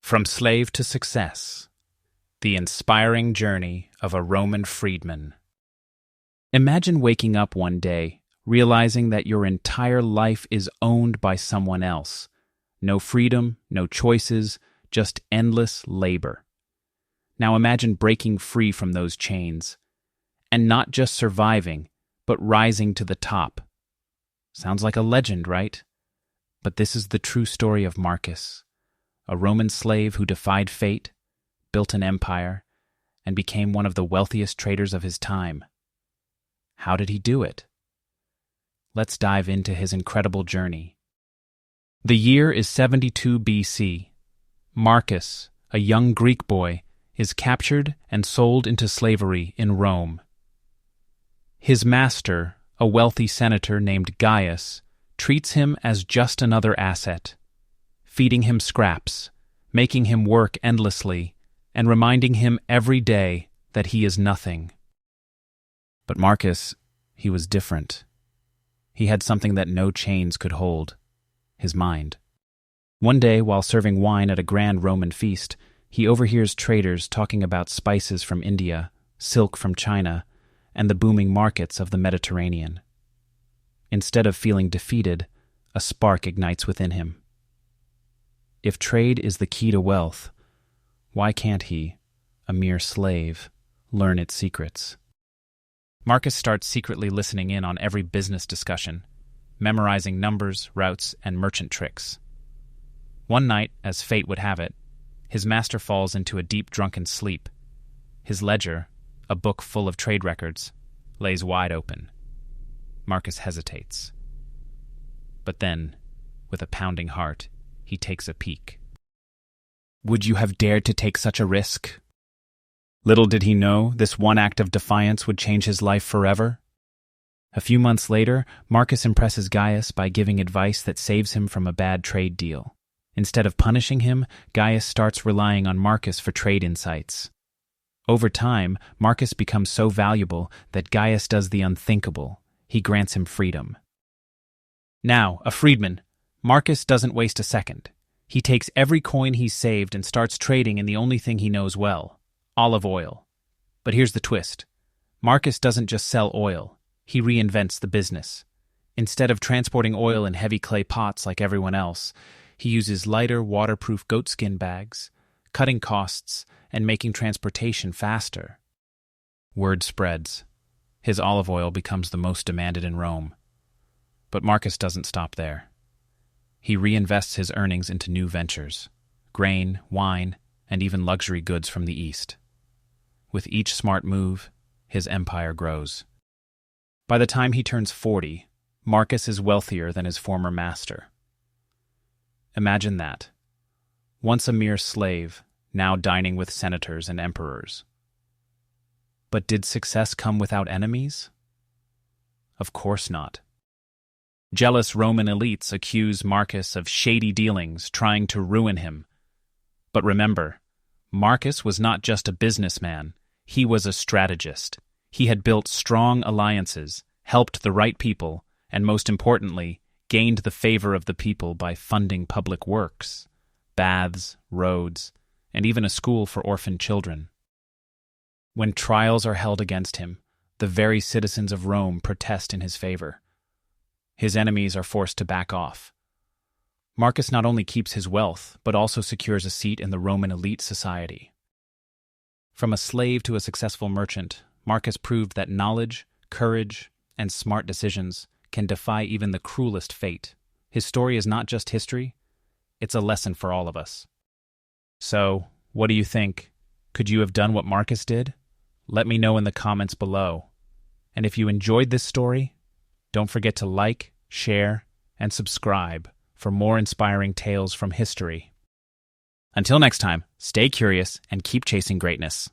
From Slave to Success: The Inspiring Journey of a Roman Freedman. Imagine waking up one day, realizing that your entire life is owned by someone else. No freedom, no choices, just endless labor. Now imagine breaking free from those chains, and not just surviving, but rising to the top. Sounds like a legend, right? But this is the true story of Marcus, a Roman slave who defied fate, built an empire, and became one of the wealthiest traders of his time. How did he do it? Let's dive into his incredible journey. The year is 72 BC. Marcus, a young Greek boy, is captured and sold into slavery in Rome. His master, a wealthy senator named Gaius, treats him as just another asset, feeding him scraps, making him work endlessly, and reminding him every day that he is nothing. But Marcus, he was different. He had something that no chains could hold: his mind. One day, while serving wine at a grand Roman feast, he overhears traders talking about spices from India, silk from China, and the booming markets of the Mediterranean. Instead of feeling defeated, a spark ignites within him. If trade is the key to wealth, why can't he, a mere slave, learn its secrets? Marcus starts secretly listening in on every business discussion, memorizing numbers, routes, and merchant tricks. One night, as fate would have it, his master falls into a deep drunken sleep. His ledger, a book full of trade records, lays wide open. Marcus hesitates. But then, with a pounding heart, he takes a peek. Would you have dared to take such a risk? Little did he know this one act of defiance would change his life forever. A few months later, Marcus impresses Gaius by giving advice that saves him from a bad trade deal. Instead of punishing him, Gaius starts relying on Marcus for trade insights. Over time, Marcus becomes so valuable that Gaius does the unthinkable. He grants him freedom. Now, a freedman, Marcus doesn't waste a second. He takes every coin he's saved and starts trading in the only thing he knows well: olive oil. But here's the twist. Marcus doesn't just sell oil. He reinvents the business. Instead of transporting oil in heavy clay pots like everyone else, he uses lighter, waterproof goatskin bags, cutting costs and making transportation faster. Word spreads. His olive oil becomes the most demanded in Rome. But Marcus doesn't stop there. He reinvests his earnings into new ventures: grain, wine, and even luxury goods from the East. With each smart move, his empire grows. By the time he turns 40, Marcus is wealthier than his former master. Imagine that. Once a mere slave, now dining with senators and emperors. But did success come without enemies? Of course not. Jealous Roman elites accuse Marcus of shady dealings, trying to ruin him. But remember, Marcus was not just a businessman, he was a strategist. He had built strong alliances, helped the right people, and most importantly, gained the favor of the people by funding public works, baths, roads, and even a school for orphan children. When trials are held against him, the very citizens of Rome protest in his favor. His enemies are forced to back off. Marcus not only keeps his wealth, but also secures a seat in the Roman elite society. From a slave to a successful merchant, Marcus proved that knowledge, courage, and smart decisions can defy even the cruelest fate. His story is not just history, it's a lesson for all of us. So, what do you think? Could you have done what Marcus did? Let me know in the comments below. And if you enjoyed this story, don't forget to like, share, and subscribe for more inspiring tales from history. Until next time, stay curious and keep chasing greatness.